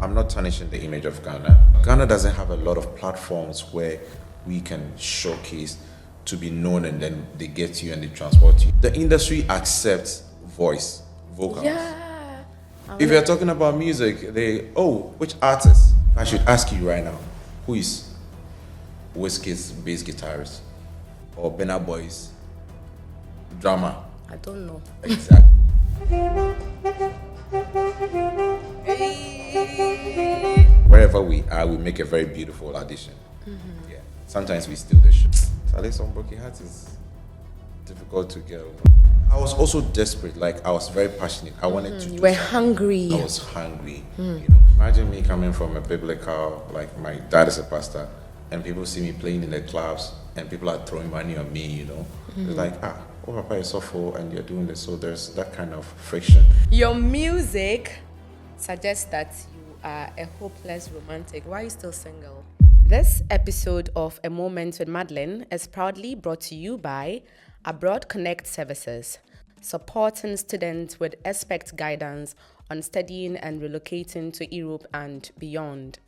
I'm not tarnishing the image of Ghana. Ghana doesn't have a lot of platforms where we can showcase to be known, and then they get you and they transport you. The industry accepts vocals. Yeah. If you're talking about music, which artist? I should ask you right now, who is Wizkid's bass guitarist? Or Burna Boy's drummer? I don't know. Exactly. Wherever we are, we make a very beautiful addition. Yeah. Sometimes we steal the show. Saleh on Broken Heart is difficult to get over. I was also desperate. Like, I was very passionate. I wanted to do You were something. hungry. I was hungry. Imagine me coming from a biblical, like my dad is a pastor, and people see me playing in the clubs, and people are throwing money on me. It's like, oh, Papa is so full, and you're doing this. So there's that kind of friction. Your music suggests that you are a hopeless romantic. Why are you still single? This episode of A Moment with Madlyn is proudly brought to you by Abroad Connect Services, supporting students with expert guidance on studying and relocating to Europe and beyond.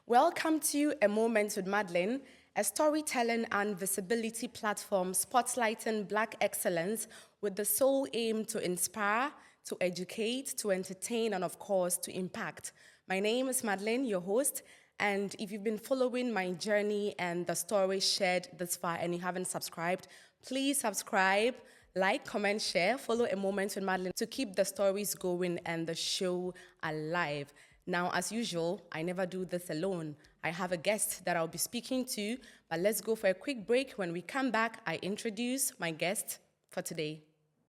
Welcome to A Moment with Madlyn, a storytelling and visibility platform spotlighting Black excellence with the sole aim to inspire, to educate, to entertain, and of course, to impact. My name is Madlyn, your host, and if you've been following my journey and the stories shared this far and you haven't subscribed, please subscribe, like, comment, share, follow A Moment with Madlyn to keep the stories going and the show alive. Now, as usual, I never do this alone. I have a guest that I'll be speaking to, but let's go for a quick break. When we come back, I introduce my guest for today.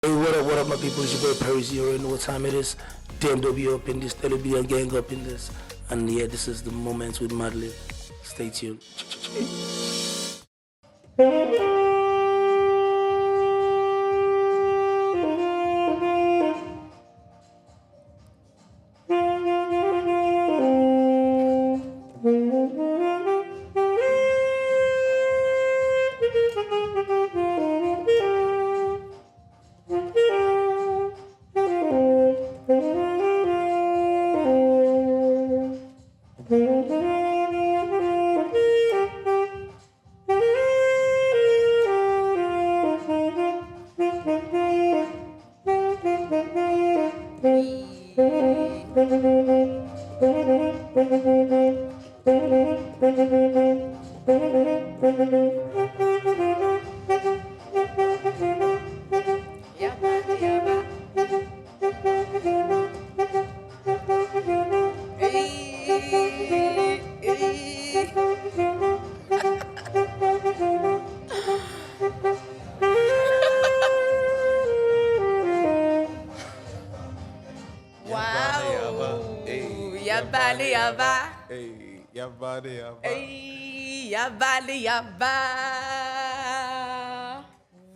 Hey, what up, my people? It's your boy Perry. You already know what time it is. DMW up in this, LB and gang up in this. And yeah, this is The Moments with Madlyn. Stay tuned.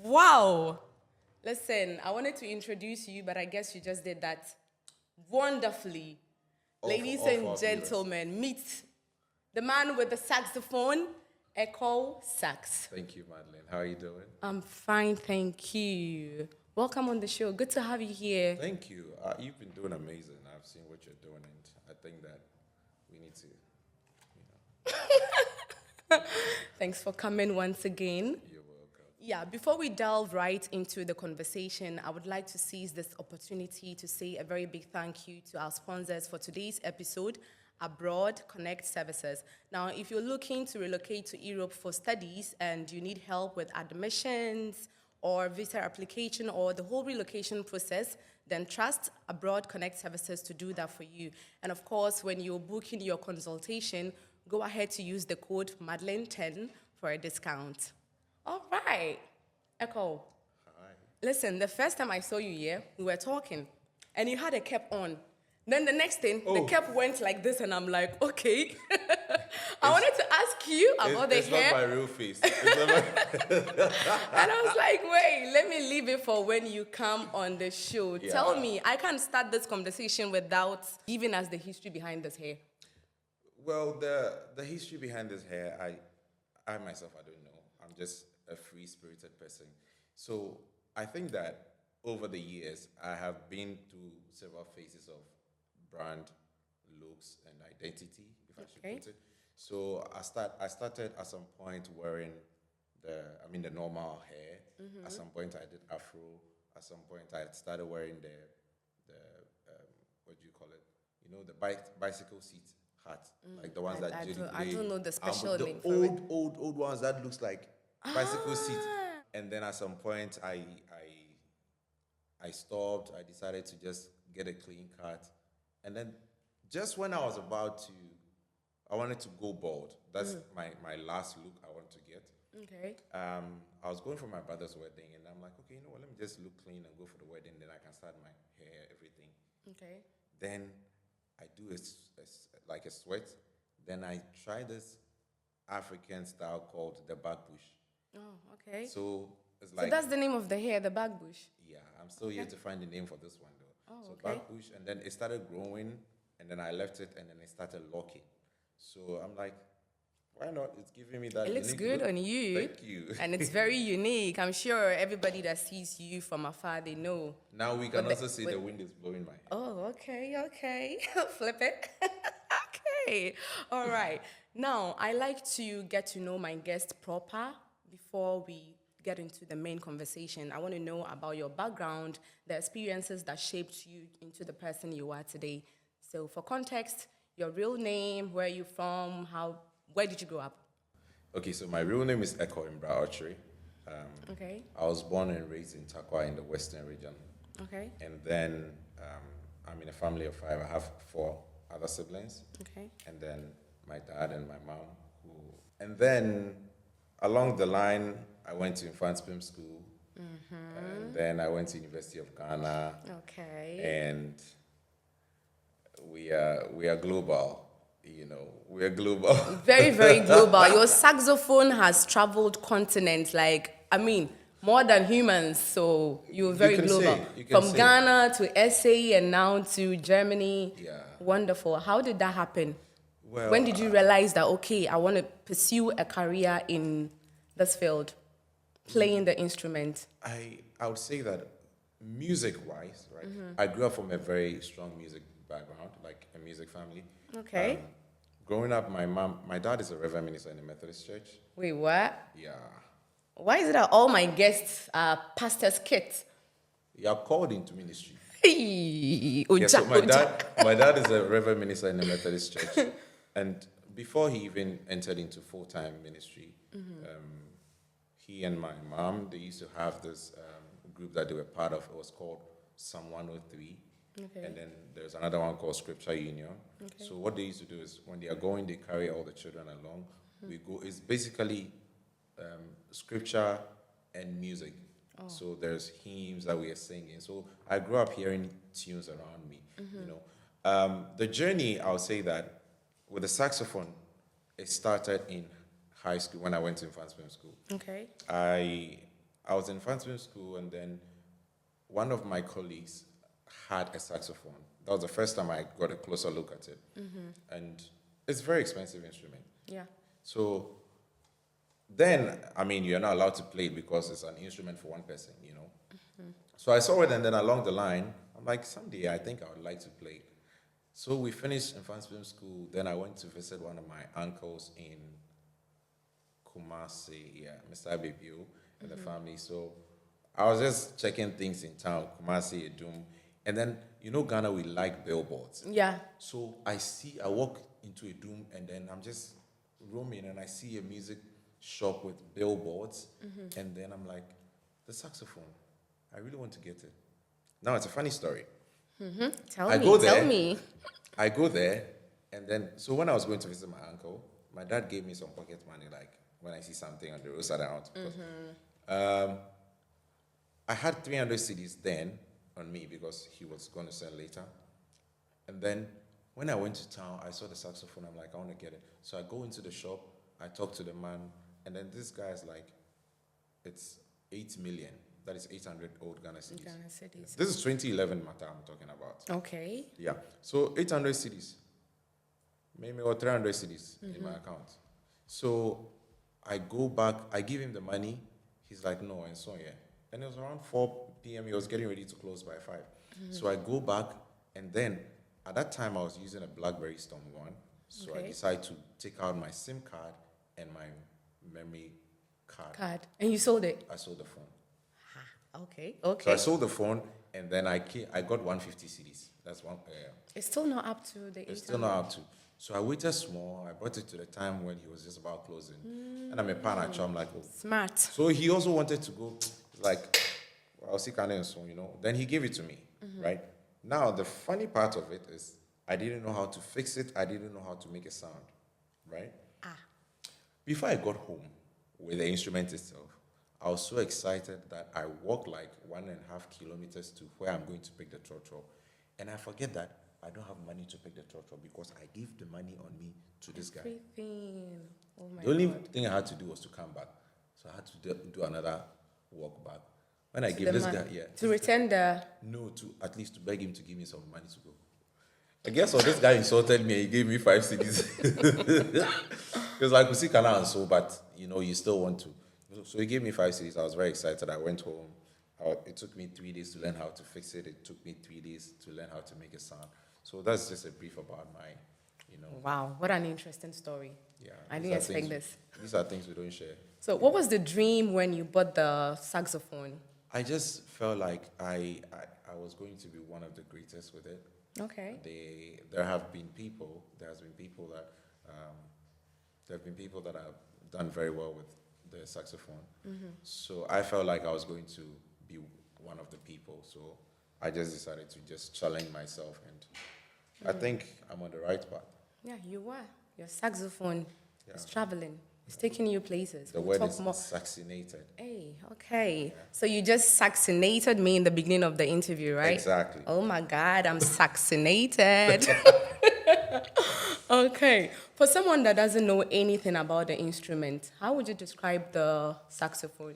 Wow. Listen, I wanted to introduce you, but I guess you just did that wonderfully. Ladies and gentlemen, meet the man with the saxophone, Ekow Saxx. Thank you, Madlyn. How are you doing? I'm fine, thank you. Welcome on the show. Good to have you here. Thank you. You've been doing amazing. I've seen what you're doing, and I think that we need to, Thanks for coming once again. You're welcome. Yeah, before we delve right into the conversation, I would like to seize this opportunity to say a very big thank you to our sponsors for today's episode, Abroad Connect Services. Now, if you're looking to relocate to Europe for studies and you need help with admissions or visa application or the whole relocation process, then trust Abroad Connect Services to do that for you. And of course, when you're booking your consultation, go ahead to use the code Madlyn10 for a discount. All right. Ekow. Hi. Listen, the first time I saw you here, we were talking, and you had a cap on. Then the next thing, the cap went like this, and I'm like, okay. I wanted to ask you about the hair. It's not my real face. And I was like, wait, let me leave it for when you come on the show. Yeah. Tell me, I can't start this conversation without giving us the history behind this hair. Well, the history behind this hair, I myself, I don't know. I'm just a free-spirited person. So I think that over the years, I have been through several phases of brand, looks, and identity, if I should Okay. put it. So I started at some point wearing the normal hair. At some point, I did afro. At some point, I started wearing the what do you call it? You know, the bicycle seat hat, like the ones that I Judy don't, Gray. I don't know the special The name for it. old ones that looks like bicycle seat. And then at some point, I stopped. I decided to just get a clean cut. And then just when I was I wanted to go bald. That's my last look I want to get. Okay. I was going for my brother's wedding, and I'm like, okay, you know what? Let me just look clean and go for the wedding. Then I can start my hair, everything. Okay. Then I do like a sweat. Then I try this African style called the back bush. Oh, okay. So it's So like, that's the name of the hair, the back bush. yeah, I'm still yet to find the name for this one though. Oh, So okay. back bush, and then it started growing, and then I left it, and then it started locking. So I'm like, why not? It's giving me that. It looks unique good look. on you. Thank you. And it's very unique. I'm sure everybody that sees you from afar, they know. Now we can But also see the wind is blowing my hair. Oh, okay. Flip it. Okay. All right. Now, I like to get to know my guest proper before we get into the main conversation. I want to know about your background, the experiences that shaped you into the person you are today. So, for context, your real name, where are you from, where did you grow up? Okay, so my real name is Ekow Saxx. Okay. I was born and raised in Takwa in the Western region. Okay. And then I'm in a family of 5. I have 4 other siblings. Okay. And then my dad and my mom. And then along the line, I went to infant film school. And then I went to University of Ghana. Okay. And we are global. You know, we are global. Very, very global. Your saxophone has traveled continents, more than humans. So you're very can global. say, you can From say. Ghana to SA and now to Germany. Yeah. Wonderful. How did that happen? Well, When did you realize that, okay, I want to pursue a career in this field, playing the instrument? I would say that music-wise, right? I grew up from a very strong music background, like a music family. Okay. Growing up, my dad is a reverend minister in the Methodist Church. Wait, what? Yeah. Why is it that all my guests are pastor's kids? You are called into ministry. Hey, Yeah, so Oja. my dad is a reverend minister in the Methodist Church. And before he even entered into full-time ministry, he and my mom, they used to have this group that they were part of. It was called Psalm 103. Okay. And then there's another one called Scripture Union. Okay. So what they used to do is when they are going, they carry all the children along. We go. It's basically scripture and music. Oh. So there's hymns that we are singing. So I grew up hearing tunes around me. You know, the journey. I'll say that with the saxophone, it started in high school when I went to infant film school. Okay. I was in infant film school, and then one of my colleagues had a saxophone. That was the first time I got a closer look at it. And it's a very expensive instrument. Yeah. So then, you're not allowed to play it because it's an instrument for one person, you know. So I saw it, and then along the line, I'm like, someday I think I would like to play it. So we finished infant film school. Then I went to visit one of my uncles in Kumasi, Mr. Abibio, and the family. So I was just checking things in town, Kumasi, Edum. And then, Ghana, we like billboards. Yeah. So I walk into a doom, and then I'm just roaming, and I see a music shop with billboards, and then I'm like, the saxophone, I really want to get it. Now, it's a funny story. Tell Tell me. I go there, and then, so when I was going to visit my uncle, my dad gave me some pocket money, like when I see something on the roadside, I want to put. I had 300 CDs then on me because he was going to sell later. And then when I went to town, I saw the saxophone. I'm like, I want to get it. So I go into the shop, I talk to the man, and then this guy is like, it's 8 million. That is 800 old Ghana cedis. Ghana cedis. This is 2011 matter I'm talking about. Okay. Yeah. So 800 CDs, maybe or 300 CDs in my account. So I go back, I give him the money. He's like, no, and so yeah. And it was around 4 p.m. He was getting ready to close by 5. So I go back, and then at that time I was using a BlackBerry Storm 1. So I decided to take out my SIM card and my memory card. And you sold it? I sold the phone. Okay. So I sold the phone, and then I got 150 CDs. That's one. It's still not up to the 800. It's still not up to. So I waited small. I brought it to the time when he was just about closing. And I'm a partner, so I'm like, oh. Smart. So he also wanted to go, like, I'll see Kanye soon, you know. Then he gave it to me, right? Now, the funny part of it is I didn't know how to fix it. I didn't know how to make a sound, right? Before I got home with the instrument itself, I was so excited that I walked like 1.5 kilometers to where I'm going to pick the trotro. And I forget that I don't have money to pick the trotro because I gave the money on me to this guy. Everything. Oh my The only God. thing I had to do was to come back. So I had to do another walk back. When I gave this guy, to return the... No, to at least to beg him to give me some money to go. I guess this guy insulted me and he gave me 5 CDs. Because like, we see Kana and so, but you know, you still want to. So he gave me 5 CDs. I was very excited. I went home. It took me 3 days to learn how to fix it. It took me 3 days to learn how to make a sound. So that's just a brief about my, you know. Wow, what an interesting story. Yeah. I didn't expect this. These are things we don't share. So what was the dream when you bought the saxophone? I just felt like I was going to be one of the greatest with it. Okay. There have been people that have done very well with the saxophone. So I felt like I was going to be one of the people. So I just decided to just challenge myself, and I think I'm on the right path. Yeah, you were. Your saxophone is traveling. It's taking you places. The word is saxinated. Hey, okay. Yeah. So you just saxinated me in the beginning of the interview, right? Exactly. Oh my God, I'm saxinated. Okay. For someone that doesn't know anything about the instrument, how would you describe the saxophone?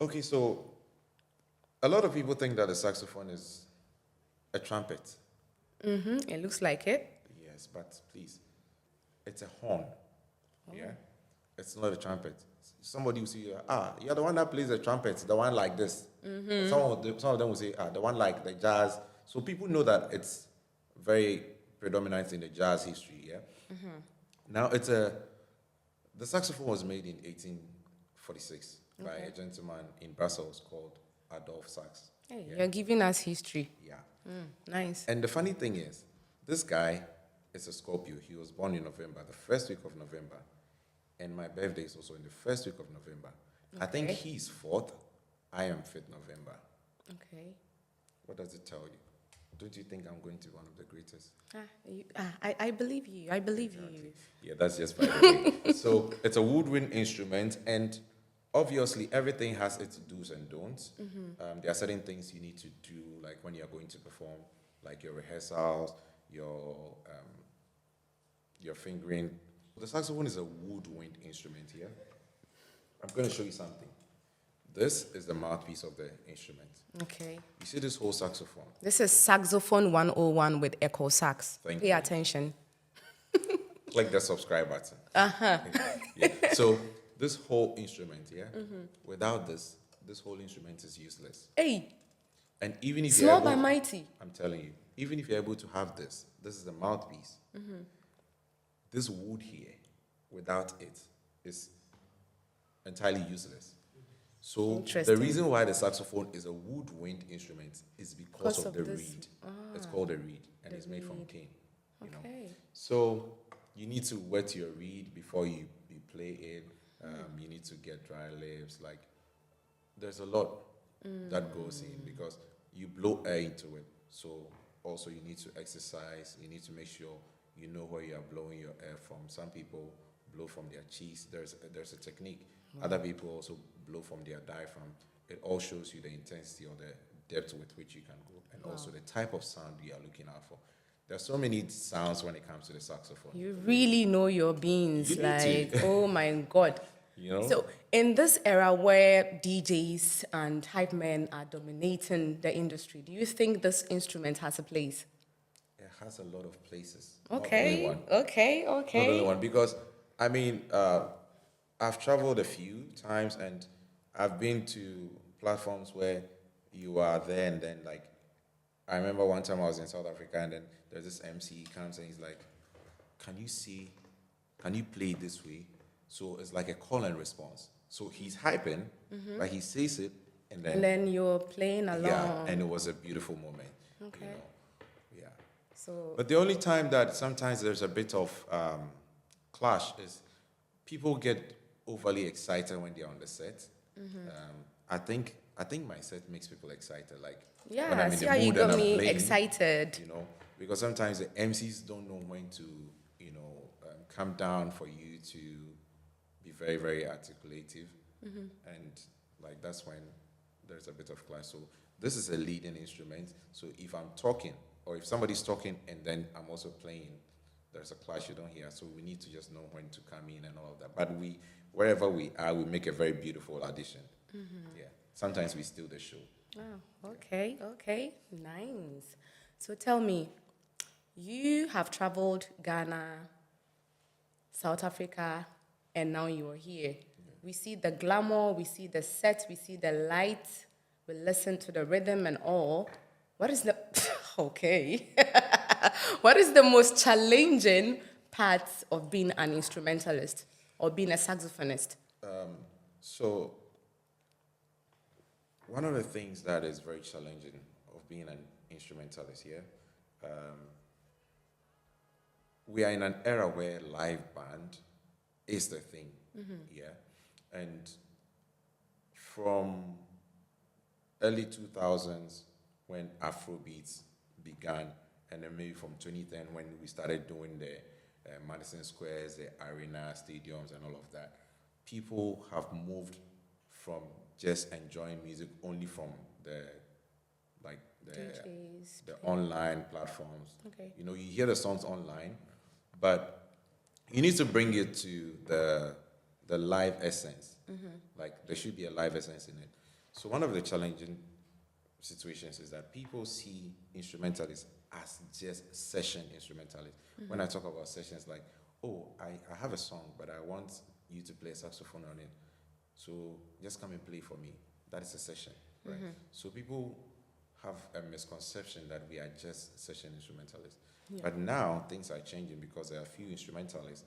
Okay, so a lot of people think that the saxophone is a trumpet. It looks like it. Yes, but please, it's a horn. Yeah? It's not a trumpet. Somebody will say, you're the one that plays the trumpet, the one like this. Some of them will say, the one like the jazz. So people know that it's very predominant in the jazz history, yeah? Now, the saxophone was made in 1846 by a gentleman in Brussels called Ekow Saxx. Hey, you're giving us history. Yeah. Nice. And the funny thing is, this guy is a Scorpio. He was born in November, the first week of November. And my birthday is also in the first week of November. I think he's 4th. I am 5th November. Okay. What does it tell you? Don't you think I'm going to be one of the greatest? I believe you. I believe you. Yeah, that's just by the way. So it's a woodwind instrument, and obviously everything has its do's and don'ts. There are certain things you need to do, like when you're going to perform, like your rehearsals, your fingering. The saxophone is a woodwind instrument here. I'm going to show you something. This is the mouthpiece of the instrument. Okay. You see this whole saxophone? This is Saxophone 101 with Ekow Saxx. Thank Pay you. attention. Click the subscribe button. Yeah. So this whole instrument, without this whole instrument is useless. Hey, And even if small but mighty. I'm telling you, even if you're able to have this is the mouthpiece. This wood here, without it, is entirely useless. So the reason why the saxophone is a woodwind instrument is because of the reed. It's called a reed, and it's made from cane. You know? So you need to wet your reed before you play it. You need to get dry lips. Like, there's a lot that goes in because you blow air into it. So also you need to exercise. You need to make sure you know where you are blowing your air from. Some people blow from their cheeks. There's a technique. Other people also blow from their diaphragm. It all shows you the intensity or the depth with which you can go, and also the type of sound you are looking out for. There's so many sounds when it comes to the saxophone. You really know your beans, oh my God. You know? So in this era where DJs and hype men are dominating the industry, do you think this instrument has a place? It has a lot of places. Okay. Not only one, because I've traveled a few times, and I've been to platforms where you are there and then like, I remember one time I was in South Africa and then there's this MC, he comes and he's like, can you play it this way? So it's like a call and response. So he's hyping, like he says it, and then you're playing along. Yeah, and it was a beautiful moment. Okay. You know? Yeah. So, But the only time that sometimes there's a bit of clash is people get overly excited when they're on the set. I think my set makes people excited. Like when I'm in see the how you mood got and I'm me playing, excited. you know, because sometimes the MCs don't know when to, you know, come down for you to be very, very articulative, and like that's when there's a bit of clash. So this is a leading instrument. So if I'm talking, or if somebody's talking and then I'm also playing, there's a clash you don't hear. So we need to just know when to come in and all of that. But wherever we are, we make a very beautiful addition. Yeah. Sometimes we steal the show. Oh, okay, nice. So tell me, you have traveled Ghana, South Africa, and now you are here. We see the glamour, we see the set, we see the light, we listen to the rhythm and all. What is the okay? What is the most challenging part of being an instrumentalist or being a saxophonist? So one of the things that is very challenging of being an instrumentalist here, we are in an era where live band is the thing, yeah, and from early 2000s when Afrobeats began, and then maybe from 2010 when we started doing the Madison Squares, the arena, stadiums, and all of that, people have moved from just enjoying music only from the DJs, online platforms. Okay. You know, you hear the songs online, but you need to bring it to the live essence. Like there should be a live essence in it. So one of the challenging situations is that people see instrumentalists as just session instrumentalists. When I talk about sessions, like, oh, I have a song, but I want you to play a saxophone on it. So just come and play for me. That is a session, right? So people have a misconception that we are just session instrumentalists. Yeah. But now things are changing because there are a few instrumentalists,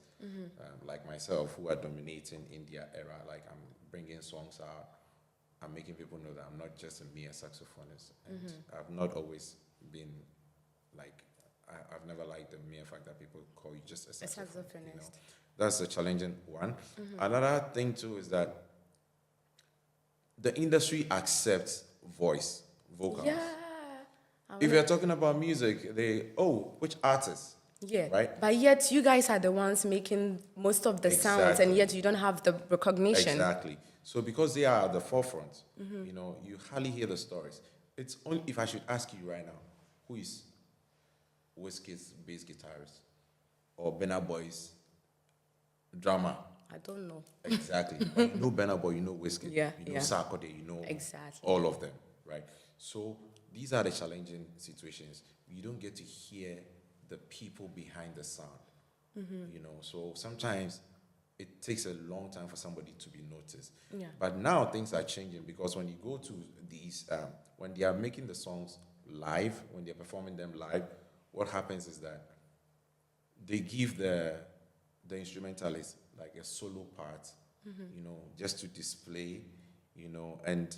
like myself, who are dominating in their era. Like I'm bringing songs out. I'm making people know that I'm not just a mere saxophonist. And I've not always been like, I've never liked the mere fact that people call you just a saxophonist. You know? That's a challenging one. Another thing too is that the industry accepts vocals. Yeah. If you're talking about music, which artist? Yeah. Right? But yet you guys are the ones making most of the sounds, and yet you don't have the recognition. Exactly. So because they are at the forefront, you know, you hardly hear the stories. It's only if I should ask you right now, who is Wizkid's bass guitarist or Burna Boy's drummer? I don't know. Exactly. But you know Burna Boy, you know Wizkid, you know Sarkodie, you know all of them, right? So these are the challenging situations. You don't get to hear the people behind the sound, you know. So sometimes it takes a long time for somebody to be noticed. Yeah. But now things are changing because when you go to these, when they are making the songs live, when they're performing them live, what happens is that they give the instrumentalist like a solo part, you know, just to display, you know, and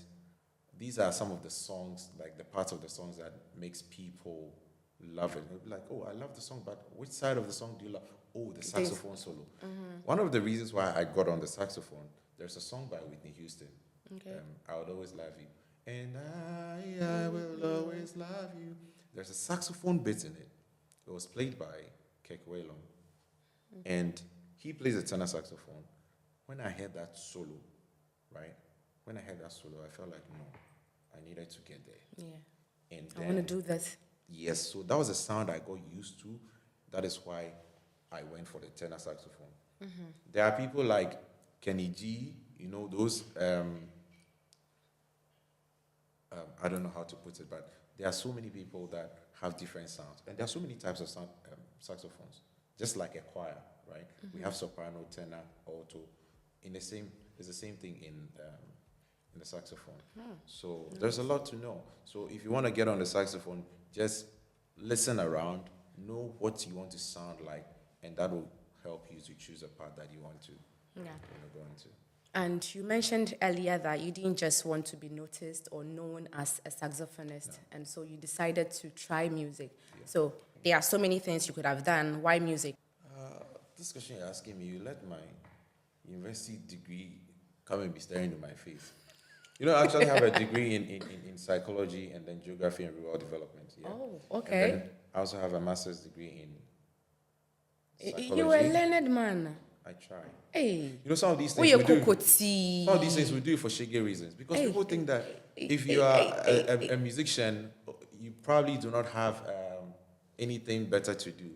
these are some of the songs, like the parts of the songs that makes people love it. They'll be like, oh, I love the song, but which side of the song do you love? Oh, the saxophone solo. One of the reasons why I got on the saxophone, there's a song by Whitney Houston, I Would Always Love You. And I will always love you. There's a saxophone bit in it. It was played by Ekow Saxx. And he plays a tenor saxophone. When I heard that solo, right? When I heard that solo, I felt like, no, I needed to get there. Yeah. And I want to do this. Yes, so that was a sound I got used to. That is why I went for the tenor saxophone. There are people like Kenny G, you know, those, I don't know how to put it, but there are so many people that have different sounds. And there are so many types of saxophones, just like a choir, right? We have soprano, tenor, alto. It's the same thing in in the saxophone. So there's a lot to know. So if you want to get on the saxophone, just listen around, know what you want to sound like, and that will help you to choose a path that you want to go into. And you mentioned earlier that you didn't just want to be noticed or known as a saxophonist, and so you decided to try music. So there are so many things you could have done. Why music? This question you're asking me, you let my university degree come and be staring in my face. You know, I actually have a degree in psychology and then geography and rural development. Yeah. Oh, okay. And then I also have a master's degree in psychology. You a learned man. I try. Hey. You know, some of these things we do for shaggy reasons. Because people think that if you are a musician, you probably do not have anything better to do.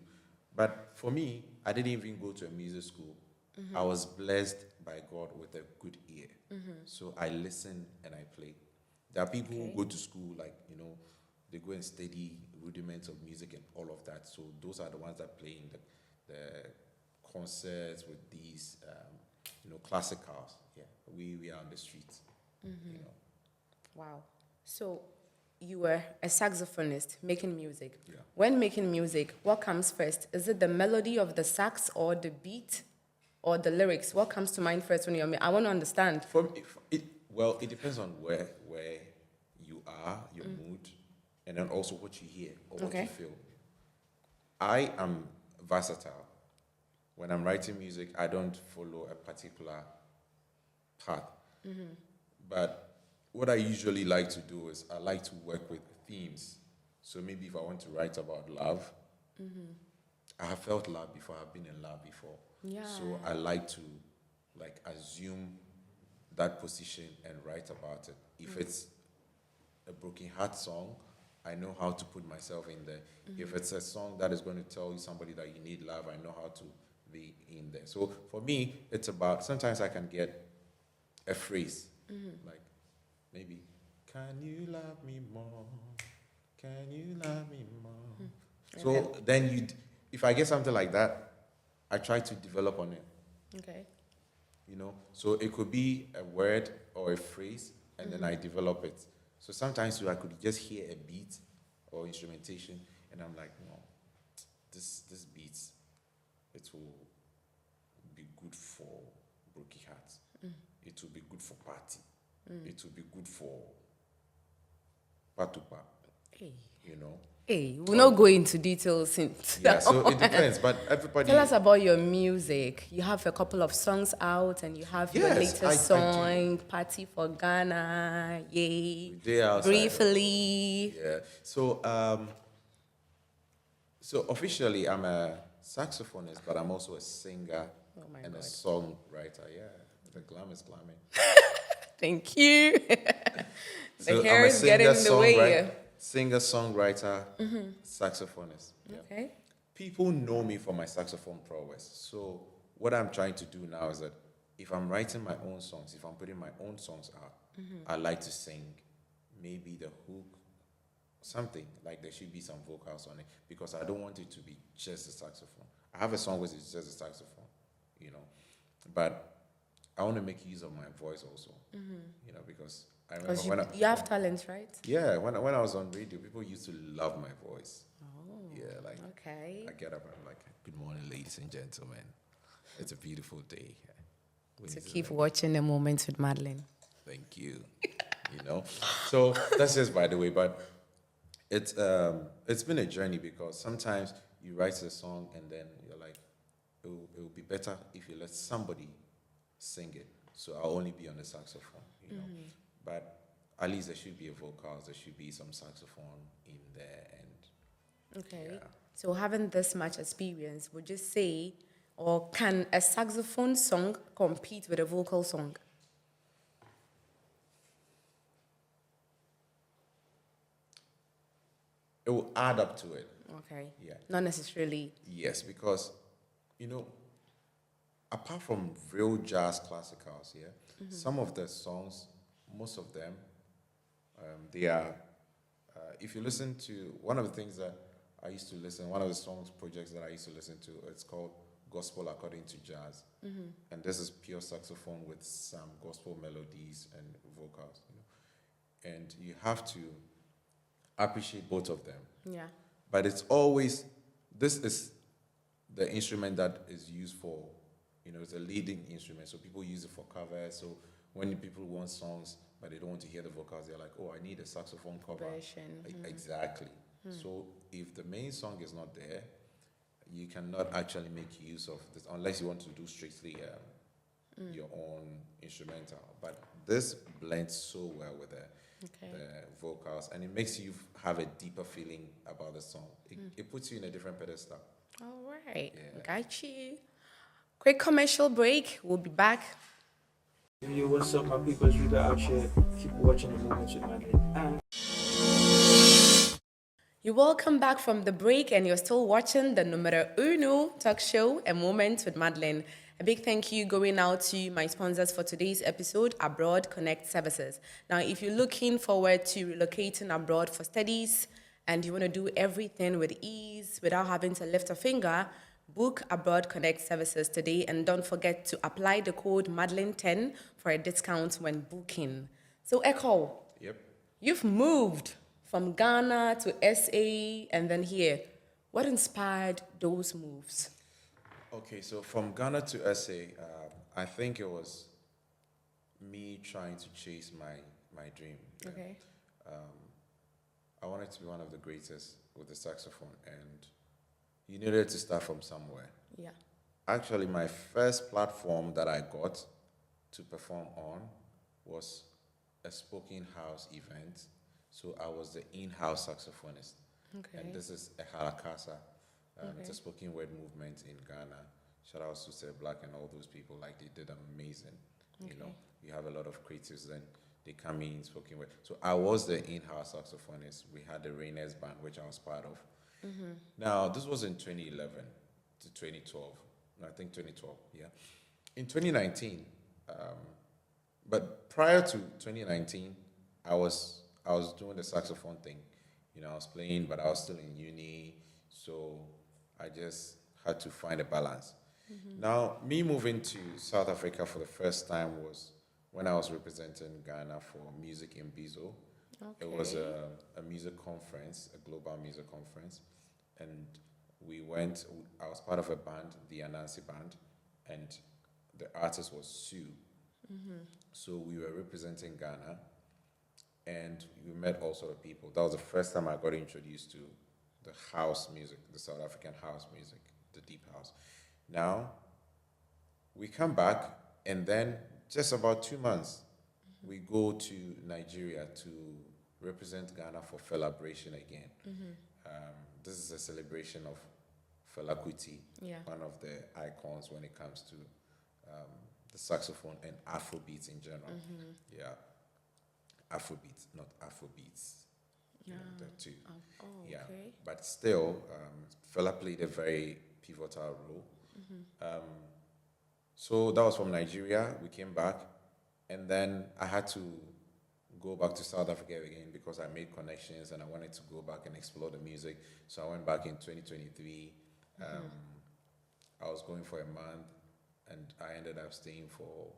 But for me, I didn't even go to a music school. I was blessed by God with a good ear. So I listen and I play. There are people who go to school, like, you know, they go and study rudiments of music and all of that. So those are the ones that play in the concerts with these, you know, classicals. Yeah, we are on the streets. You know. Wow. So you were a saxophonist making music. Yeah. When making music, what comes first? Is it the melody of the sax or the beat or the lyrics? What comes to mind first when you're I want to understand. It depends on where you are, your mood, and then also what you hear or what you feel. I am versatile. When I'm writing music, I don't follow a particular path. But what I usually like to do is I like to work with themes. So maybe if I want to write about love, I have felt love before, I've been in love before. Yeah. So I like to assume that position and write about it. If it's a broken heart song, I know how to put myself in there. If it's a song that is going to tell you somebody that you need love, I know how to be in there. So for me, it's about, sometimes I can get a phrase, like maybe, can you love me more? Can you love me more? So then if I get something like that, I try to develop on it. Okay. You know, so it could be a word or a phrase, and then I develop it. So sometimes I could just hear a beat or instrumentation, and I'm like, no, this beat, it will be good for broken hearts. It will be good for party. It will be good for patupa. Hey. You know. Hey, we'll not go into details. Yeah, so it depends, but everybody. Tell us about your music. You have a couple of songs out, and you have your latest song, "Party for Ghana." Yay! Briefly. Yeah. So, so officially, I'm a saxophonist, but I'm also a singer and a songwriter. Yeah, the glam is glamming. Thank you. So the hair is getting in the way. Singer, songwriter, saxophonist. Yeah. Okay. People know me for my saxophone prowess. So what I'm trying to do now is that if I'm writing my own songs, if I'm putting my own songs out, I like to sing maybe the hook, something, like there should be some vocals on it, because I don't want it to be just a saxophone. I have a song which is just a saxophone, you know, but I want to make use of my voice also, you know, because I remember when you have talent, right? Yeah, when I was on radio, people used to love my voice. Oh. Yeah, like okay. I get up and I'm like, good morning, ladies and gentlemen. It's a beautiful day. So keep watching The Moments with Madlyn. Thank you. You know, so that's just by the way, but it's been a journey, because sometimes you write a song and then you're like, it will be better if you let somebody sing it. So I'll only be on the saxophone, you know. But at least there should be a vocals, there should be some saxophone in there, and okay. Yeah. So having this much experience, would you say, or can a saxophone song compete with a vocal song? it will add up to it. Okay. Yeah. Not necessarily. Yes, because, you know, apart from real jazz classicals, some of the songs, most of them, they are, if you listen to, one of the things that I used to listen, one of the songs projects that I used to listen to, it's called gospel according to jazz, and this is pure saxophone with some gospel melodies and vocals. And you have to appreciate both of them. Yeah. But it's always, this is the instrument that is used for, it's a leading instrument. So people use it for covers. So when people want songs, but they don't want to hear the vocals, they're like, oh, I need a saxophone cover. Version. Exactly. So if the main song is not there, you cannot actually make use of this unless you want to do strictly your own instrumental. But this blends so well with the vocals, and it makes you have a deeper feeling about the song. It puts you in a different pedestal. All right. Yeah. Got you. Quick commercial break. We'll be back. Yo, what's up, my people? It's Rita out here. Keep watching the Moments with Madlyn. You're welcome back from the break, and you're still watching the numero uno talk show, A Moment with Madlyn. A big thank you going out to my sponsors for today's episode, Abroad Connect Services. Now, if you're looking forward to relocating abroad for studies and you want to do everything with ease without having to lift a finger, book Abroad Connect Services today, and don't forget to apply the code Madlyn10 for a discount when booking. So, Ekow, Yep. you've moved from Ghana to SA and then here. What inspired those moves? Okay, so from Ghana to SA, I think it was me trying to chase my dream. Yeah. Okay. I wanted to be one of the greatest with the saxophone, and you needed to start from somewhere. Yeah. Actually, my first platform that I got to perform on was a spoken house event. So I was the in-house saxophonist. Okay. And this is a harakasa. It's a Okay. spoken word movement in Ghana. Shout out to Sir Black and all those people. Like, they did amazing. Okay. You have a lot of creatives, then they come in spoken word. So I was the in-house saxophonist. We had the Rainers band, which I was part of. Now, this was in 2011 to 2012. No, I think 2012, yeah. In 2019, but prior to 2019, I was doing the saxophone thing. I was playing, but I was still in uni, so I just had to find a balance. Now, me moving to South Africa for the first time was when I was representing Ghana for Music in Bizo. Okay. It was a music conference, a global music conference, and we went. I was part of a band, the Anansi Band, and the artist was Sue. So we were representing Ghana, and we met all sort of people. That was the first time I got introduced to the house music, the South African house music, the deep house. Now, we come back, and then just about 2 months, we go to Nigeria to represent Ghana for Celebration again. This is a celebration of Fela Kuti, Yeah. one of the icons when it comes to the saxophone and Afrobeats in general. Yeah, Afrobeats, not Afrobeats. The two. Oh, Yeah, okay. but still, Fela played a very pivotal role. So that was from Nigeria. We came back, and then I had to go back to South Africa again because I made connections and I wanted to go back and explore the music. So I went back in 2023. I was going for a month, and I ended up staying for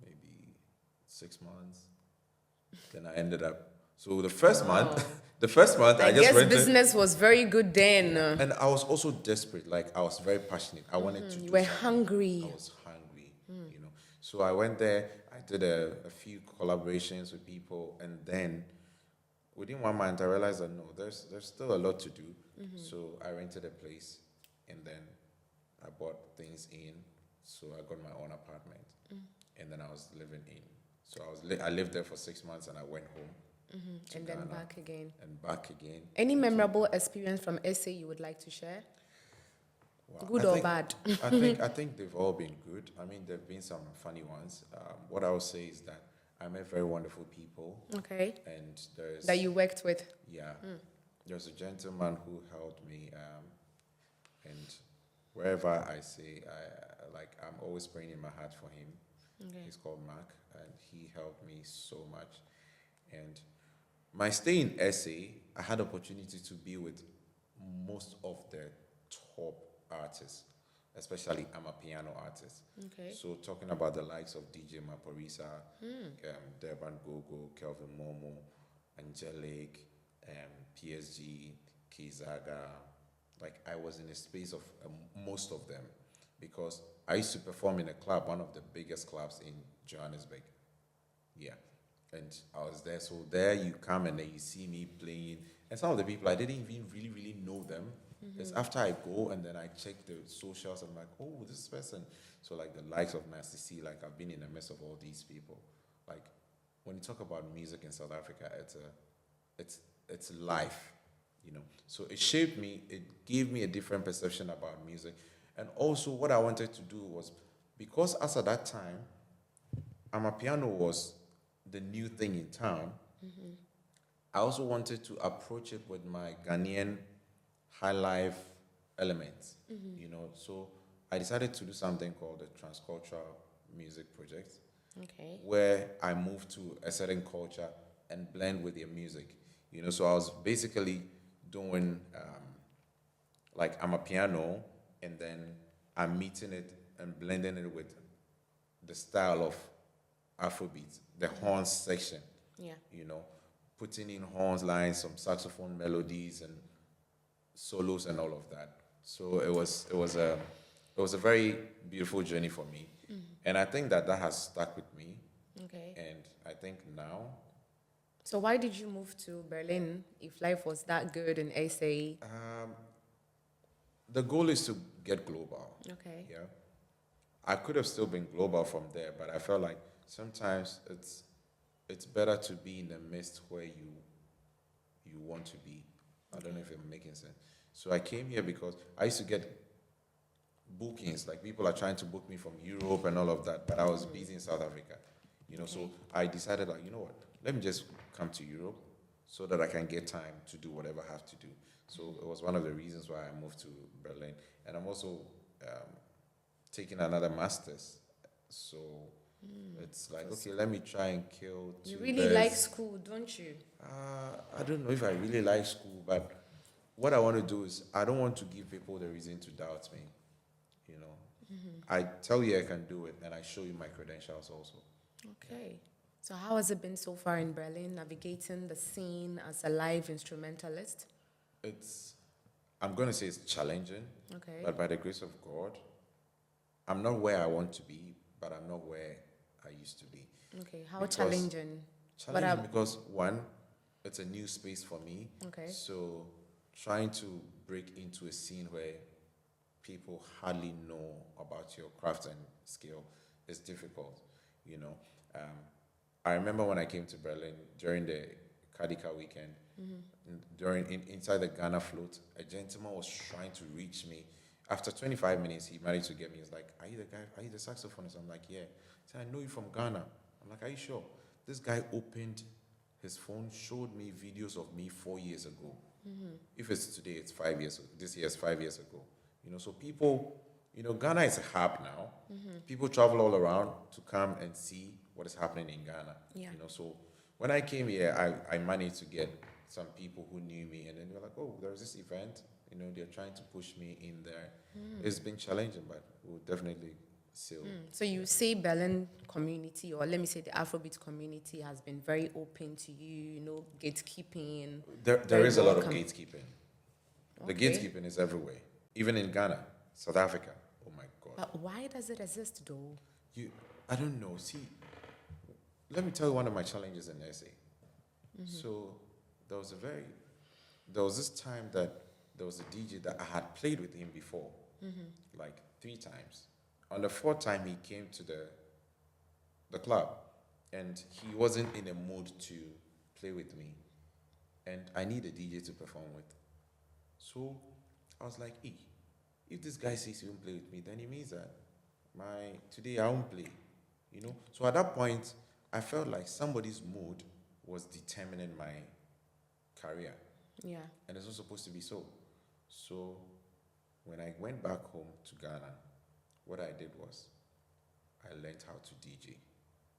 maybe 6 months. Then I ended up. So the first month, I I just guess rented. business was very good then. And I was also desperate. Like, I was very passionate. I wanted to. You do were something. hungry. I was hungry. So I went there. I did a few collaborations with people, and then within 1 month, I realized that no, there's still a lot to do. So I rented a place, and then I bought things in. So I got my own apartment, and then I was living in. So I lived there for 6 months, and I went home. to And then Ghana back again. And back again. Any memorable experience from SA you would like to share? Wow. Good or bad? I think they've all been good. I mean, there've been some funny ones. What I would say is that I met very wonderful people, Okay. and there's That you worked with? yeah, there's a gentleman who helped me, and wherever I say, I'm always praying in my heart for him. Okay. He's called Mark, and he helped me so much. And my stay in SA, I had opportunity to be with most of the top artists, especially Amapiano artists. Okay. So talking about the likes of DJ Maporisa, Durban Gogo, Kelvin Momo, Angelic, PSG, Kizaga. Like I was in the space of most of them because I used to perform in a club, one of the biggest clubs in Johannesburg. Yeah. And I was there. So there you come and then you see me playing. And some of the people, I didn't even really know them. It's after I go and then I check the socials, I'm like, oh, this person. So like the likes of Nasty C, like I've been in the midst of all these people. Like when you talk about music in South Africa, it's life, you know. So it shaped me, it gave me a different perception about music. And also what I wanted to do was, because as at that time, Amapiano was the new thing in town, I also wanted to approach it with my Ghanaian high life elements, you know. So I decided to do something called the Transcultural Music Project, Okay. where I moved to a certain culture and blend with their music, you know. So I was basically doing like Amapiano, and then I'm meeting it and blending it with the style of Afrobeats, the horns section, Yeah. you know, putting in horns lines, some saxophone melodies and solos and all of that. So it was a very beautiful journey for me, and I think that has stuck with me. Okay. And I think now, So why did you move to Berlin if life was that good in SA? the goal is to get global. Okay. Yeah, I could have still been global from there, but I felt like sometimes it's better to be in the midst where you want to be. I don't know if I'm making sense. So I came here because I used to get bookings, like people are trying to book me from Europe and all of that, but I was busy in South Africa, you know. So I decided, like, you know what, let me just come to Europe so that I can get time to do whatever I have to do. So it was one of the reasons why I moved to Berlin. And I'm also taking another master's. So it's like, okay, let me try and kill two You really birds. like school, don't you? I don't know if I really like school, but what I want to do is I don't want to give people the reason to doubt me. You know, I tell you I can do it, and I show you my credentials also. Okay. So how has it been so far in Berlin, navigating the scene as a live instrumentalist? I'm going to say it's challenging, Okay. but by the grace of God, I'm not where I want to be, but I'm not where I used to be. Okay. How Because- challenging? Challenging because one, it's a new space for me. Okay. So trying to break into a scene where people hardly know about your craft and skill is difficult, you know. I remember when I came to Berlin during the Kadika weekend, inside the Ghana float, a gentleman was trying to reach me. After 25 minutes, he managed to get me. He's like, are you the guy? Are you the saxophonist? I'm like, yeah. He said, I know you from Ghana. I'm like, are you sure? This guy opened his phone, showed me videos of me 4 years ago. If it's today, it's 5 years. This year is 5 years ago. You know, so people, you know, Ghana is a hub now. People travel all around to come and see what is happening in Ghana. Yeah. You know, so when I came here, I managed to get some people who knew me, and then they were like, oh, there's this event. You know, they're trying to push me in there. It's been challenging, but we'll definitely still. So you say Berlin community, or let me say the Afrobeat community, has been very open to you, you know, gatekeeping. There very is a lot of welcome. gatekeeping. The Okay. gatekeeping is everywhere, even in Ghana, South Africa. Oh my God. But why does it exist though? I don't know. See, let me tell you one of my challenges in SA. So there was this time that there was a DJ that I had played with him before, like 3 times. On the 4th time, he came to the club, and he wasn't in a mood to play with me, and I need a DJ to perform with. So I was like, hey, if this guy says he won't play with me, then it means that today I won't play, you know. So at that point, I felt like somebody's mood was determining my career, Yeah. and it's not supposed to be so. So when I went back home to Ghana, what I did was I learned how to DJ.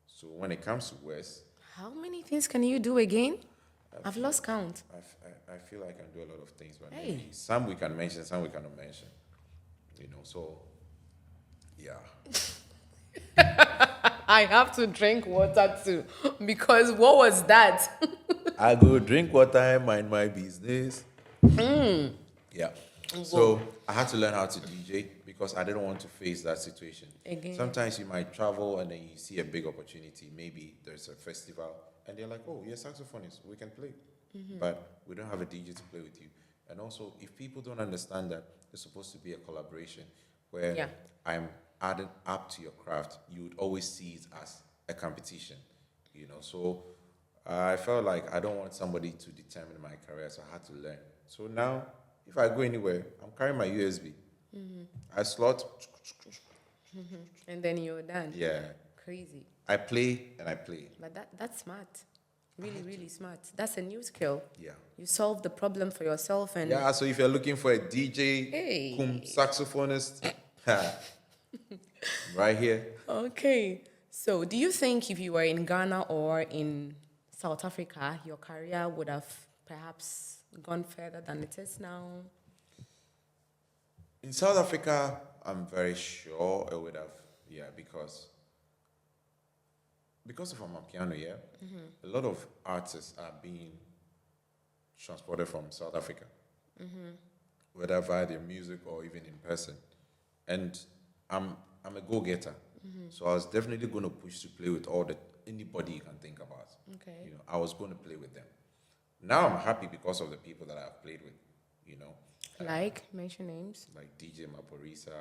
So when it comes to West, How many things can you do again? I've lost count. I feel I can do a lot of things, but Hey. maybe some we can mention, some we cannot mention. So yeah. I have to drink water too, because what was that? I go drink water and mind my business. Yeah. So I had to learn how to DJ because I didn't want to face that situation. Again. Sometimes you might travel and then you see a big opportunity. Maybe there's a festival and they're like, "Oh, you're a saxophonist. We can play." But we don't have a DJ to play with you. And also, if people don't understand that it's supposed to be a collaboration where Yeah. I'm adding up to your craft, you would always see it as a competition. So I felt like I don't want somebody to determine my career, so I had to learn. So now, if I go anywhere, I'm carrying my USB. I slot, And then you're done. yeah. Crazy. I play and I play. But that's smart. Really, really smart. That's a new skill. Yeah. You solve the problem for yourself and Yeah, so if you're looking for a DJ, Hey. saxophonist, right here. Okay. So, do you think if you were in Ghana or in South Africa, your career would have perhaps gone further than it is now? In South Africa, I'm very sure it would have, because of Amapiano, yeah, a lot of artists are being transported from South Africa, whether via their music or even in person. And I'm a go-getter, so I was definitely going to push to play with anybody you can think about. Okay. I was going to play with them. Now I'm happy because of the people that I've played with, Like, mention names. like DJ Maporisa.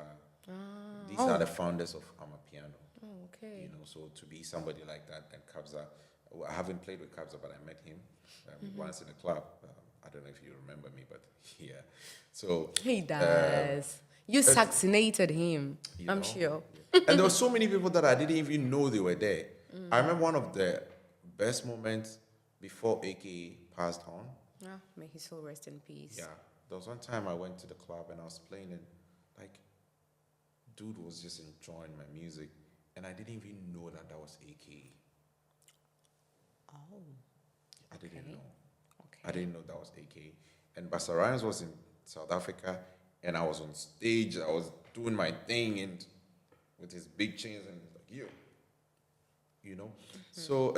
These are the founders of Amapiano. Oh, okay. So to be somebody like that, and Kabza, I haven't played with Kabza, but I met him once in a club. I don't know if you remember me, but yeah. So He does. You saxinated him, I'm know, sure. and there were so many people that I didn't even know they were there. I remember one of the best moments before AKA passed on. Ah, may his soul rest in peace. Yeah, there was one time I went to the club and I was playing and like, dude was just enjoying my music, and I didn't even know that was AKA. Oh, I didn't okay. know. Okay. I didn't know that was AKA. And Busta Rhymes was in South Africa, and I was on stage. I was doing my thing, and with his big chains, and like So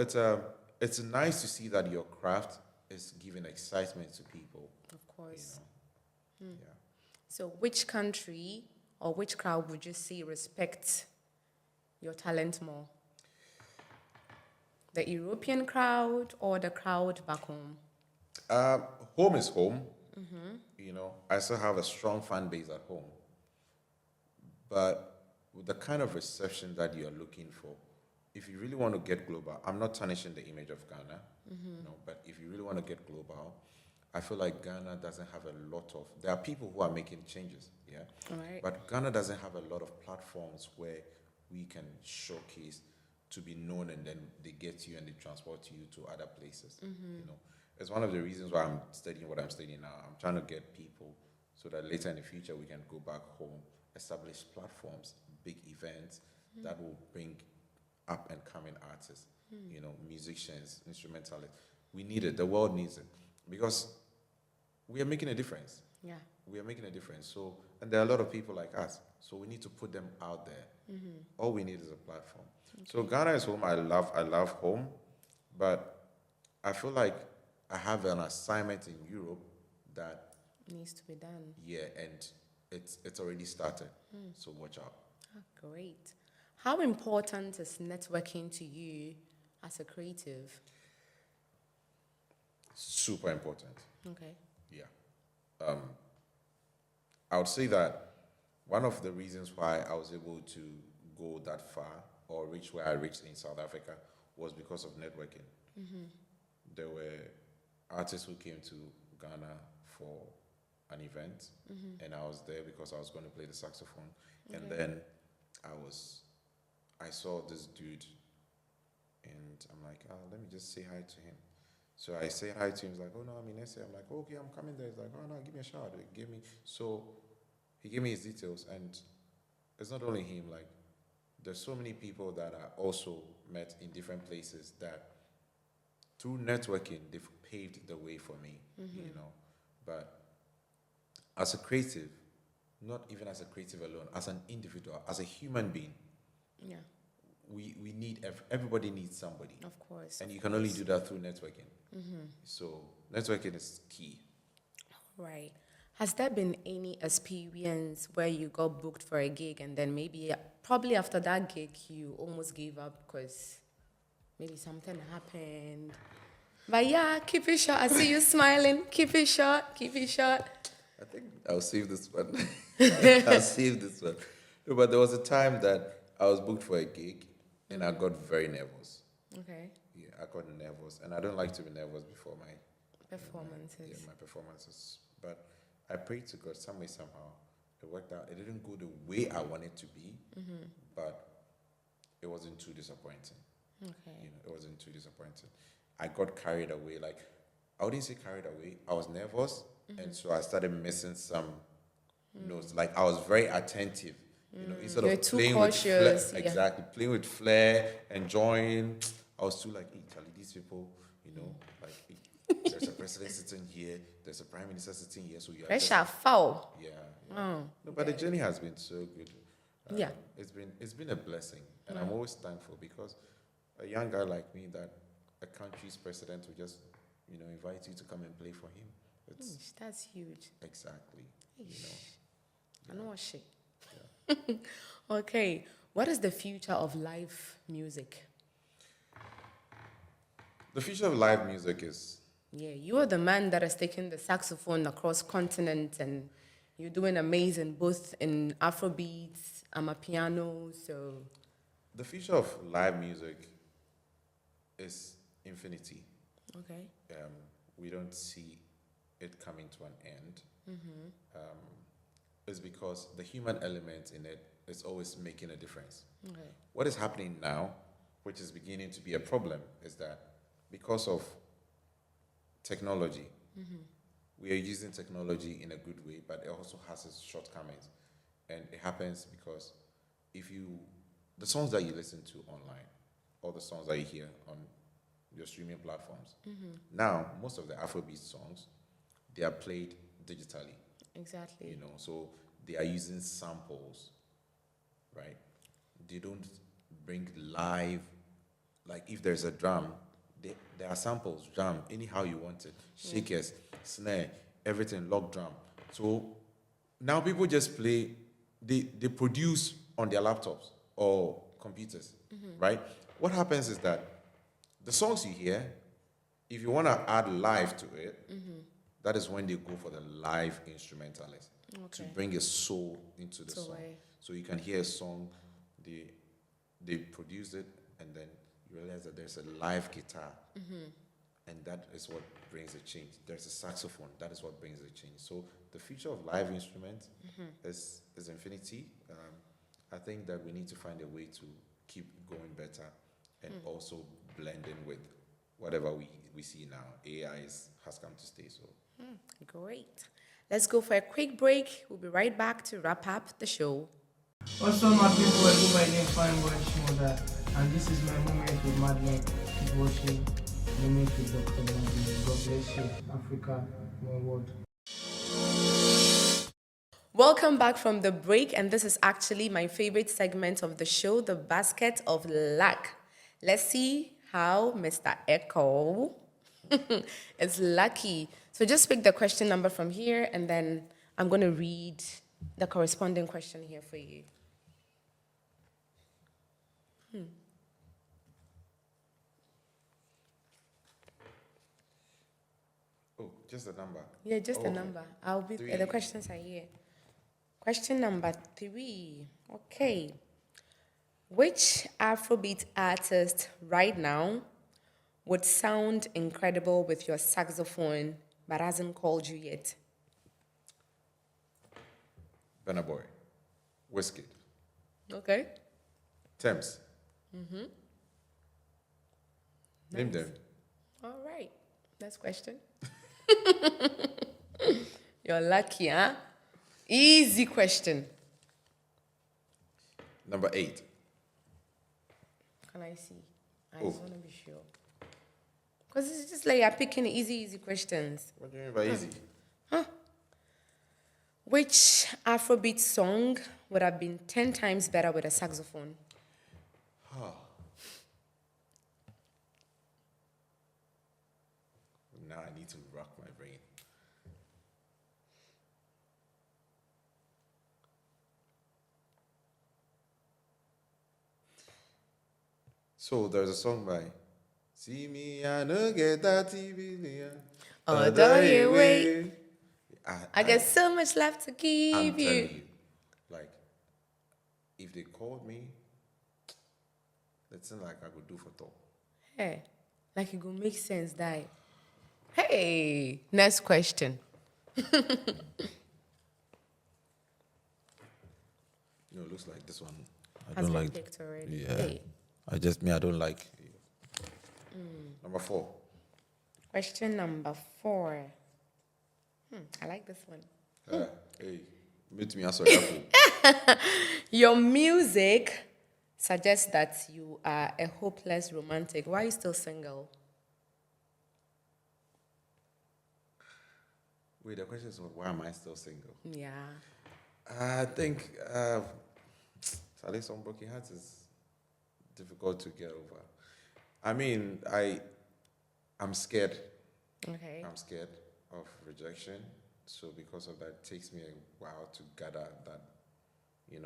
it's nice to see that your craft is giving excitement to people. Of course. Yeah. So, which country or which crowd would you say respects your talent more? The European crowd or the crowd back home? Home is home. I still have a strong fan base at home. But with the kind of reception that you're looking for, if you really want to get global, I'm not tarnishing the image of Ghana, but if you really want to get global, I feel like Ghana doesn't have a lot of, there are people who are making changes, yeah? All right. But Ghana doesn't have a lot of platforms where we can showcase to be known, and then they get you and they transport you to other places, It's one of the reasons why I'm studying what I'm studying now. I'm trying to get people so that later in the future we can go back home, establish platforms, big events that will bring up and coming artists, musicians, instrumentalists. We need it. The world needs it because we are making a difference. Yeah. We are making a difference. So, and there are a lot of people like us. So we need to put them out there. All we need is a platform. Okay. So Ghana is home. I love home, but I feel like I have an assignment in Europe that Needs to be done. yeah, and it's already started. So watch out. Ah, great. How important is networking to you as a creative? Super important. Okay. Yeah. I would say that one of the reasons why I was able to go that far or reach where I reached in South Africa was because of networking. There were artists who came to Ghana for an event, and I was there because I was going to play the saxophone. Okay. And then I saw this dude, and I'm like, let me just say hi to him. So I say hi to him. He's like, oh no, I'm in SA. I'm like, okay, I'm coming there. He's like, oh no, give me a shout. He gave me his details, and it's not only him. Like, there's so many people that I also met in different places that through networking they've paved the way for me. But as a creative, not even as a creative alone, as an individual, as a human being, Yeah, we need, everybody needs somebody. of course. And of you can only course. do that through networking. So networking is key. Right. Has there been any experience where you got booked for a gig and then maybe, probably after that gig, you almost gave up because maybe something happened? But yeah, keep it short. I see you smiling. Keep it short. Keep it short. I think I'll save this one. I'll save this one. No, but there was a time that I was booked for a gig and I got very nervous. Okay. Yeah, I got nervous, and I don't like to be nervous before my Performances. my performances. But I prayed to God some way, somehow. It worked out. It didn't go the way I wanted to be, but it wasn't too disappointing. Okay. You know, it wasn't too disappointing. I got carried away. Like, I wouldn't say carried away. I was nervous, and so I started missing some notes. Like, I was very attentive. You know, instead You're of too playing cautious, with yeah. exactly, playing with flair, enjoying. I was too like, hey, Charlie, these people, you know, like, hey, there's a president sitting here, there's a prime minister sitting here, so you are just, Pressure, foul. yeah. No, but the journey has been so good. Yeah. It's been a blessing, and I'm always thankful because a young guy like me, that a country's president will just, you know, invite you to come and play for him. It's That's huge. exactly, you know. I know what shit. Okay. What is the future of live music? The future of live music is, Yeah, you are the man that has taken the saxophone across continents and you're doing amazing both in Afrobeats, Amapiano, so... the future of live music is infinity. Okay. We don't see it coming to an end. It's because the human element in it is always making a difference. Okay. What is happening now, which is beginning to be a problem, is that because of technology, we are using technology in a good way, but it also has its shortcomings. And it happens because the songs that you listen to online, or the songs that you hear on your streaming platforms, now, most of the Afrobeat songs, they are played digitally. Exactly. You know, so they are using samples, right? They don't bring live, like if there's a drum, there are samples, drum, anyhow you want it, shakers, snare, everything, log drum. So now people just play, they produce on their laptops or computers, right? What happens is that the songs you hear, if you want to add live to it, that is when they go for the live instrumentalist to bring a soul into the song. So you can hear a song, they produce it, and then you realize that there's a live guitar, and that is what brings a change. There's a saxophone, that is what brings a change. So the future of live instruments is infinity. I think that we need to find a way to keep going better and also blend in with whatever we see now. AI has come to stay, so. Great. Let's go for a quick break. We'll be right back to wrap up the show. What's up, my people? I go by name Fine Boy Shmoda, and this is my moment with Madlyn. Keep watching Moment with Dr. Madlyn. God bless you, Africa, one world. Welcome back from the break, and this is actually my favorite segment of the show, the basket of luck. Let's see how Mr. Ekow is lucky. So just pick the question number from here, and then I'm going to read the corresponding question here for you. Oh, just a number? Yeah, just a Okay. number. I'll be Three. the questions are here. Question number 3. Okay. Which Afrobeat artist right now would sound incredible with your saxophone but hasn't called you yet? Burna Boy, Wizkid, Okay. Thames. Name them. All right. Next question. You're lucky, huh? Easy question. Number 8. Can I see? I Oh. just want to be sure. Because it's just like you're picking easy questions. What do you mean by easy? Which Afrobeat song would have been 10 times better with a saxophone? Now I need to rock my brain. So there's a song by See Me, I no get that TV. Although you wait, I I got so much left to I'm give telling you. you, like, if they called me, that's not like I could do for talk. Hey, like it could make sense, die. Hey, next question. You know, it looks like this one. I Has don't been like. picked already. Yeah. Hey. I don't like. Number 4. Question number 4. I like this one. Hey, meet me answer that. Your music suggests that you are a hopeless romantic. Why are you still single? Wait, the question is why am I still single? Yeah. I think at least some broken hearts is difficult to get over. I mean, I'm scared. Okay. I'm scared of rejection. So because of that, it takes me a while to gather that,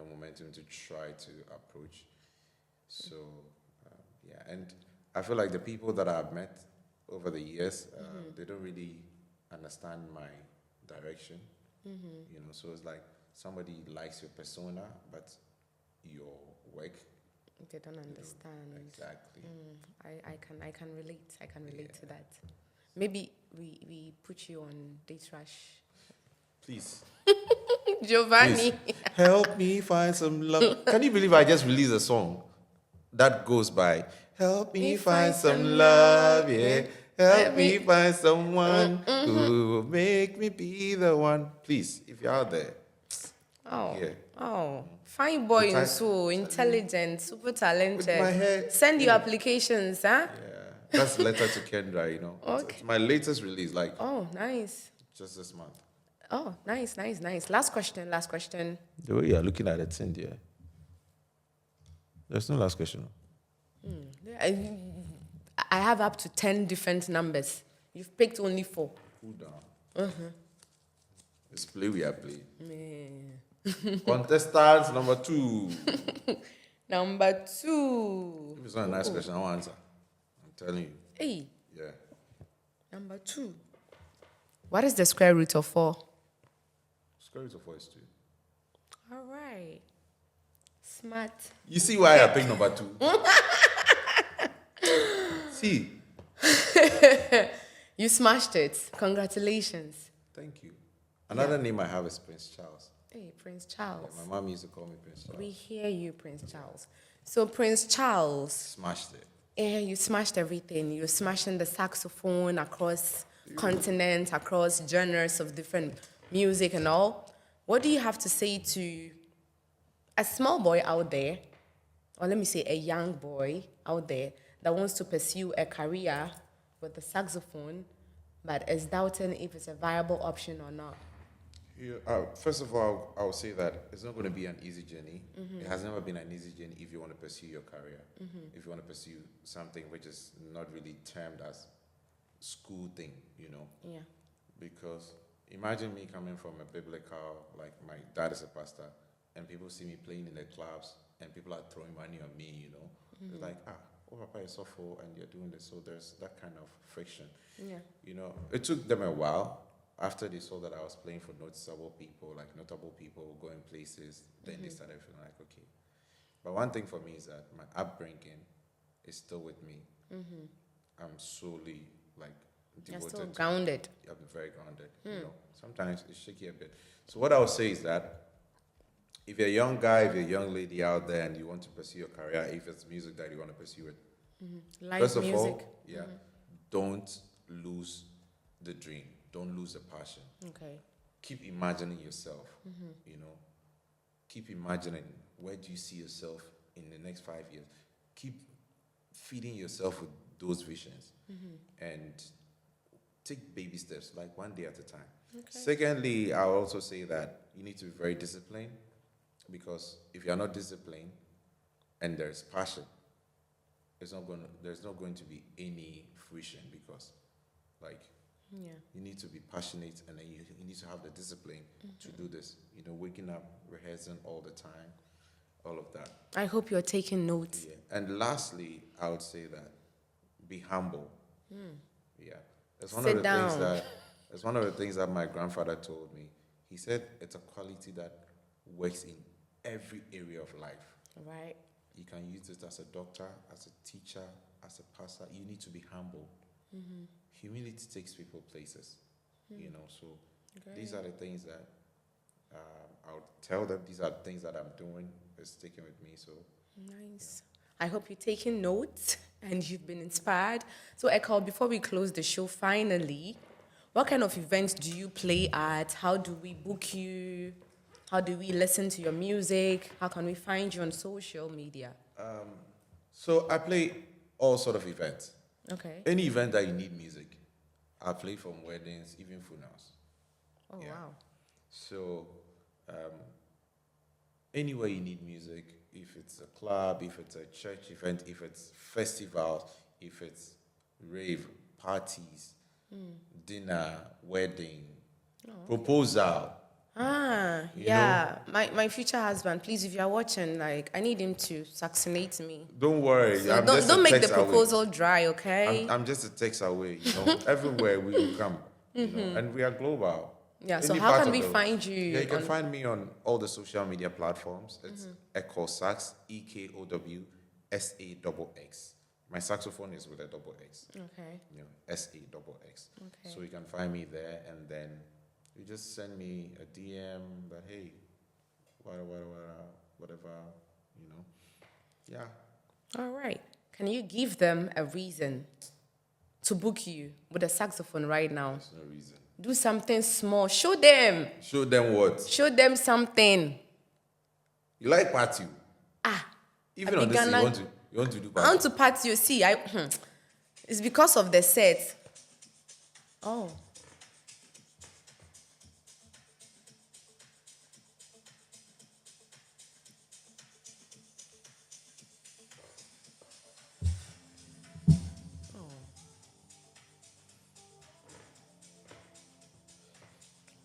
momentum to try to approach. So, yeah. And I feel like the people that I've met over the years, they don't really understand my direction. So it's like somebody likes your persona, but your work. They don't understand. Exactly. I can relate. I can relate to that. Maybe we put you on Date Rush. Please. Giovanni. Please. Help me find some love. Can you believe I just released a song that goes by Help me find some love, yeah. Help me find someone who will make me be the one. Please, if you're out there. Oh, Yeah. oh, fine boy, The type- so intelligent, super talented. With my hair, Send your applications, huh? Yeah. That's a letter to Kendra, Okay. It's my latest release, like Oh, nice. just this month. Oh, nice. Last question. The way you're looking at it, Cindy, there's no last question. I have up to 10 different numbers. You've picked only 4. Cool down. It's play we are playing. Contestants number 2. Number 2. If it's not a nice question, I won't answer. I'm telling you. Hey, Yeah. number 2. What is the square root of 4? Square root of 4 is 2. All right. Smart. You see why I picked number 2? See. You smashed it. Congratulations. Thank you. Another name I have is Prince Charles. Hey, Prince Charles. My mom used to call me Prince Charles. We hear you, Prince Charles. So, Prince Charles, Smashed it. you smashed everything. You're smashing the saxophone across continents, across genres of different music and all. What do you have to say to a small boy out there, or let me say a young boy out there that wants to pursue a career with the saxophone, but is doubting if it's a viable option or not? First of all, I would say that it's not going to be an easy journey. It has never been an easy journey if you want to pursue your career. If you want to pursue something which is not really termed as school thing, Yeah. Because imagine me coming from a biblical, like my dad is a pastor, and people see me playing in the clubs, and people are throwing money on me, It's like, Papa is so full, and you're doing this. So there's that kind of friction. Yeah. It took them a while. After they saw that I was playing for notable people going places, then they started feeling like, okay. But one thing for me is that my upbringing is still with me. I'm solely like devoted. You're still grounded. I'm very grounded. Sometimes it's shaky a bit. So what I would say is that if you're a young guy, if you're a young lady out there and you want to pursue your career, if it's music that you want to pursue it, Live first of music. all, don't lose the dream. Don't lose the passion. Okay. Keep imagining yourself, Keep imagining where do you see yourself in the next 5 years. Keep feeding yourself with those visions and take baby steps, like one day at a time. Secondly, I'll also say that you need to be very disciplined, because if you're not disciplined and there's passion, there's not going to be any fruition, because like you need to be passionate, and then you need to have the discipline to do this. Waking up, rehearsing all the time, all of that. I hope you're taking notes. Yeah. And lastly, I would say that be humble. Yeah. That's one Sit down. That's one of the things that my grandfather told me. He said it's a quality that works in every area of life. Right. You can use it as a doctor, as a teacher, as a pastor. You need to be humble. Humility takes people places. So these are the things that I'll tell them. These are the things that I'm doing. It's sticking with me. So Nice. I hope you're taking notes and you've been inspired. So, Ekow, before we close the show, finally, what kind of events do you play at? How do we book you? How do we listen to your music? How can we find you on social media? So I play all sort of events. Okay. Any event that you need music, I play, from weddings, even funerals. Oh, wow. So anywhere you need music, if it's a club, if it's a church event, if it's festivals, if it's rave, parties, dinner, wedding, proposal. Yeah. My future husband, please, if you're watching, like, I need him to saxonate me. Don't worry. So I'm just don't a make the text away. proposal dry, okay? I'm just a text away. Everywhere we will come. And we are global. Yeah, so Any how part can of we the- find you? Yeah, you can find me on all the social media platforms. It's Ekow Saxx, Ekow Saxx. My saxophone is with a double X. Okay. Saxx. Okay. So you can find me there, and then you just send me a DM that, hey, whatever, Yeah. All right. Can you give them a reason to book you with a saxophone right now? There's no reason. Do something small. Show them. Show them what? Show them something. You like party? Even on this, Ghana- you want to do I want party? to pat you. See, it's because of the set. Oh.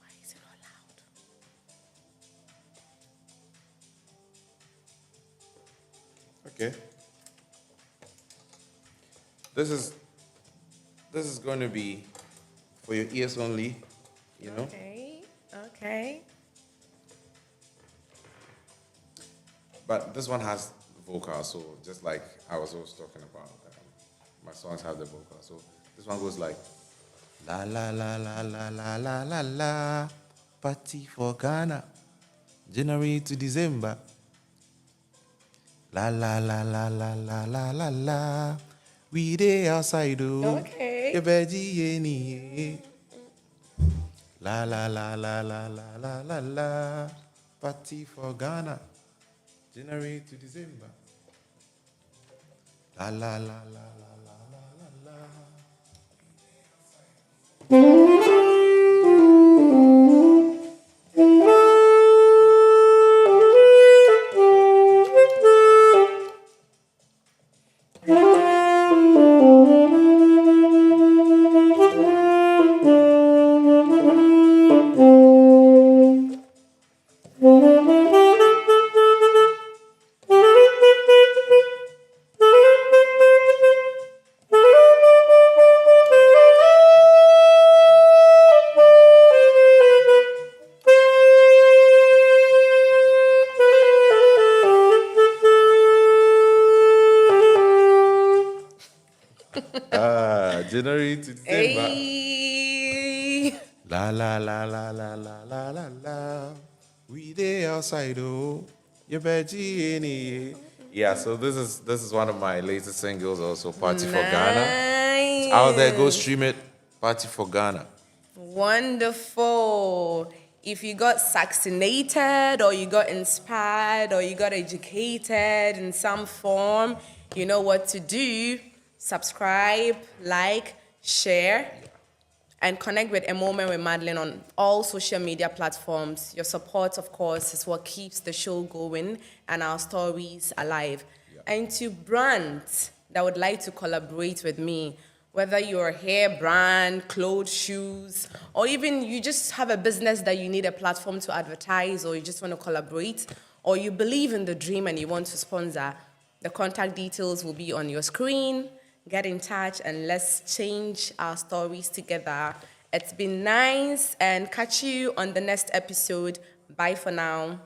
Why is it not loud? Okay. This is going to be for your ears only, Okay. But this one has vocals, so just like I was always talking about, my songs have the vocals. So this one goes like, la la la la la la la la la, party for Ghana, January to December. La la la la la la la la la, we dey outside oh, Okay. your veggie any. La la la la la la la la la, party for Ghana, January to December. La la la la la la la la la. January to December. Hey. La la la la la la la la la. We dey outside oh, your veggie any. Yeah, so this is one of my latest singles also, Party for Ghana. Nice. It's out there, go stream it. Party for Ghana. Wonderful. If you got saxonated or you got inspired or you got educated in some form, you know what to do. Subscribe, like, share. and connect with A Moment with Madlyn on all social media platforms. Your support, of course, is what keeps the show going and our stories alive. And to brands that would like to collaborate with me, whether you're a hair brand, clothes, shoes, or even you just have a business that you need a platform to advertise, or you just want to collaborate, or you believe in the dream and you want to sponsor, the contact details will be on your screen. Get in touch and let's change our stories together. It's been nice, and catch you on the next episode. Bye for now.